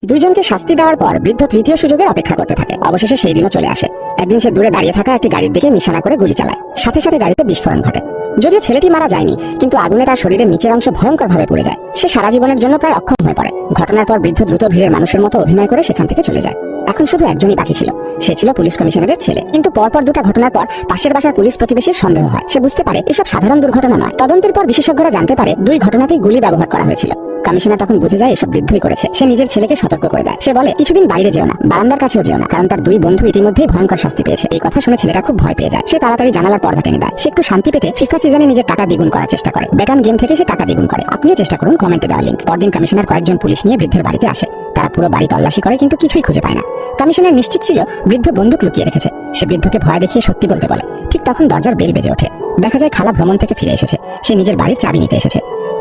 দুইজনকে শাস্তি দেওয়ার পর বৃদ্ধ তৃতীয় সুযোগের অপেক্ষা করতে থাকে। অবশেষে সেই দিনও চলে আসে। একদিন সে দূরে দাঁড়িয়ে থাকা একটি গাড়ির দিকে নিশানা করে গুলি চালায়। সাথে সাথে গাড়িতে বিস্ফোরণ ঘটে। যদিও ছেলেটি মারা যায়নি, কিন্তু আগুনে তার শরীরের নিচের অংশ ভয়ঙ্করভাবে পুড়ে যায়। সে সারা জীবনের জন্য প্রায় অক্ষম হয়ে পড়ে। ঘটনার পর বৃদ্ধ দ্রুত ভিড়ের মানুষের মতো অভিনয় করে সেখান থেকে চলে যায়। এখন শুধু একজনই বাকি ছিল। সে ছিল পুলিশ কমিশনারের ছেলে। কিন্তু পরপর দুটা ঘটনার পর পাশের বাসার পুলিশ প্রতিবেশীর সন্দেহ হয়। সে বুঝতে পারে এসব সাধারণ দুর্ঘটনা নয়। তদন্তের পর বিশেষজ্ঞরা জানতে পারে দুই ঘটনাতেই গুলি ব্যবহার করা হয়েছিল। কমিশনার তখন বুঝে যায় এসব বৃদ্ধই করেছে। সে নিজের ছেলেকে সতর্ক করে দেয়। সে বলে, কিছুদিন বাইরে যেও না, বারান্দার কাছেও যেও না, কারণ তার দুই বন্ধু ইতিমধ্যেই ভয়ঙ্কর শাস্তি পেয়েছে। এই কথা শুনে ছেলেটা খুব ভয় পেয়ে যায়। সে তাড়াতাড়ি জানালার পর্দা টেনে দেয়। সে একটু শান্তি পেতে ফিফা সিজনে নিজের টাকা দ্বিগুণ করার চেষ্টা করে। ব্যাটন গেম থেকে সে টাকা দ্বিগুণ করে। আপনিও চেষ্টা করুন, কমেন্টে দেওয়া লিঙ্ক। পরদিন কমিশনার কয়েকজন পুলিশ নিয়ে বৃদ্ধের বাড়িতে আসে। তারা পুরো বাড়ি তল্লাশি করে, কিন্তু কিছুই খুঁজে পায় না। কমিশনার নিশ্চিত ছিল বৃদ্ধ বন্দুক লুকিয়ে রেখেছে। সে বৃদ্ধকে ভয় দেখিয়ে সত্যি বলতে বলে। ঠিক তখন দরজার বেল বেজে ওঠে। দেখা যায় খালা ভ্রমণ থেকে ফিরে এসেছে। সে নিজের বাড়ির চাবি নিতে এসেছে।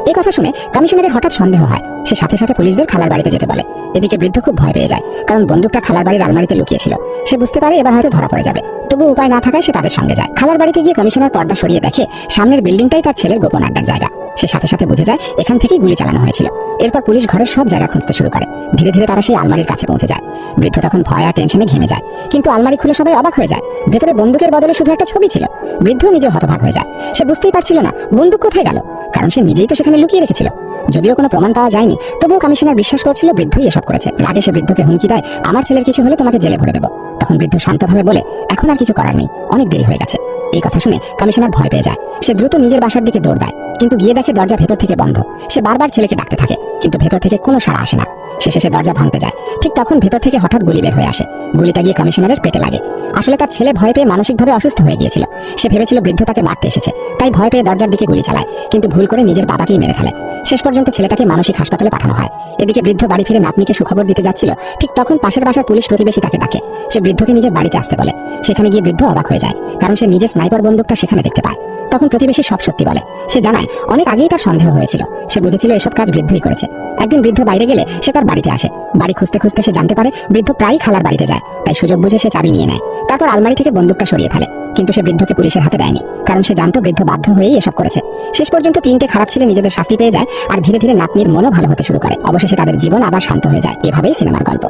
এই কথা শুনে কমিশনারের হঠাৎ সন্দেহ হয়। সে সাথে সাথে পুলিশদের খালার বাড়িতে যেতে বলে। এদিকে বৃদ্ধ খুব ভয় পেয়ে যায়, কারণ বন্দুকটা খালার বাড়ির আলমারিতে লুকিয়েছিল। সে বুঝতে পারে এবার হয়তো ধরা পড়ে যাবে। তবু উপায় না থাকায় সে তাদের সঙ্গে যায়। খালার বাড়িতে গিয়ে কমিশনার পর্দা সরিয়ে দেখে সামনের বিল্ডিংটাই তার ছেলের গোপন আড্ডার জায়গা। সে সাথে সাথে বুঝে যায় এখান থেকেই গুলি চালানো হয়েছিল। এরপর পুলিশ ঘরের সব জায়গা খুঁজতে শুরু করে। ধীরে ধীরে তারা সেই আলমারির কাছে পৌঁছে যায়। বৃদ্ধ তখন ভয় আর টেনশনে ঘেমে যায়। কিন্তু আলমারি খুলে সবাই অবাক হয়ে যায়। ভেতরে বন্দুকের বদলে শুধু একটা ছবি ছিল। বৃদ্ধ নিজে হতবাক হয়ে যায়। সে বুঝতেই পারছিল না বন্দুক কোথায় গেল, কারণ সে নিজেই তো সেখানে লুকিয়ে রেখেছিল। যদিও কোনো প্রমাণ পাওয়া যায়নি, তবুও কমিশনার বিশ্বাস করছিল বৃদ্ধই এসব করেছে। রাগে সে বৃদ্ধকে হুমকি দেয়, আমার ছেলের কিছু হলে তোমাকে জেলে ভরে দেবো। তখন বৃদ্ধ শান্তভাবে বলে, এখন আর কিছু করার নেই, অনেক দেরি হয়ে গেছে। এই কথা শুনে কমিশনার ভয় পেয়ে যায়। সে দ্রুত নিজের বাসার দিকে দৌড় দেয়, কিন্তু গিয়ে দেখে দরজা ভেতর থেকে বন্ধ। সে বারবার ছেলেকে ডাকতে থাকে, কিন্তু ভেতর থেকে কোনো সাড়া আসে না। শেষে সে দরজা ভাঙতে যায়। ঠিক তখন ভেতর থেকে হঠাৎ গুলি বের হয়ে আসে। গুলিটা গিয়ে কমিশনারের পেটে লাগে। আসলে তার ছেলে ভয় পেয়ে মানসিকভাবে অসুস্থ হয়ে গিয়েছিল। সে ভেবেছিল বৃদ্ধ তাকে মারতে এসেছে, তাই ভয় পেয়ে দরজার দিকে গুলি চালায়, কিন্তু ভুল করে নিজের বাবাকেই মেরে ফেলে। শেষ পর্যন্ত ছেলেটাকে মানসিক হাসপাতালে পাঠানো হয়। এদিকে বৃদ্ধ বাড়ি ফিরে নাতনিকে সুখবর দিতে যাচ্ছিল। ঠিক তখন পাশের বাসার পুলিশ প্রতিবেশী তাকে ডাকে। সে বৃদ্ধকে নিজের বাড়িতে আসতে বলে। সেখানে গিয়ে বৃদ্ধ অবাক হয়ে যায়, কারণ সে নিজের স্নাইপার বন্দুকটা সেখানে দেখতে পায়। তখন প্রতিবেশী সব সত্যি বলে। সে জানায় অনেক আগেই তার সন্দেহ হয়েছিল। সে বুঝেছিল এসব কাজ বৃদ্ধই করেছে। একদিন বৃদ্ধ বাইরে গেলে সে তার বাড়িতে আসে। বাড়ি খুঁজতে খুঁজতে সে জানতে পারে বৃদ্ধ প্রায়ই খালার বাড়িতে যায়। তাই সুযোগ বুঝে সে চাবি নিয়ে নেয়। তারপর আলমারি থেকে বন্দুকটা সরিয়ে ফেলে। কিন্তু সে বৃদ্ধকে পুলিশের হাতে দেয়নি, কারণ সে জানতো বৃদ্ধ বাধ্য হয়েই এসব করেছে। শেষ পর্যন্ত তিনটে খারাপ ছেলে নিজেদের শাস্তি পেয়ে যায়, আর ধীরে ধীরে নাতনির মনও ভালো হতে শুরু করে। অবশেষে তাদের জীবন আবার শান্ত হয়ে যায়। এভাবেই সিনেমার গল্প।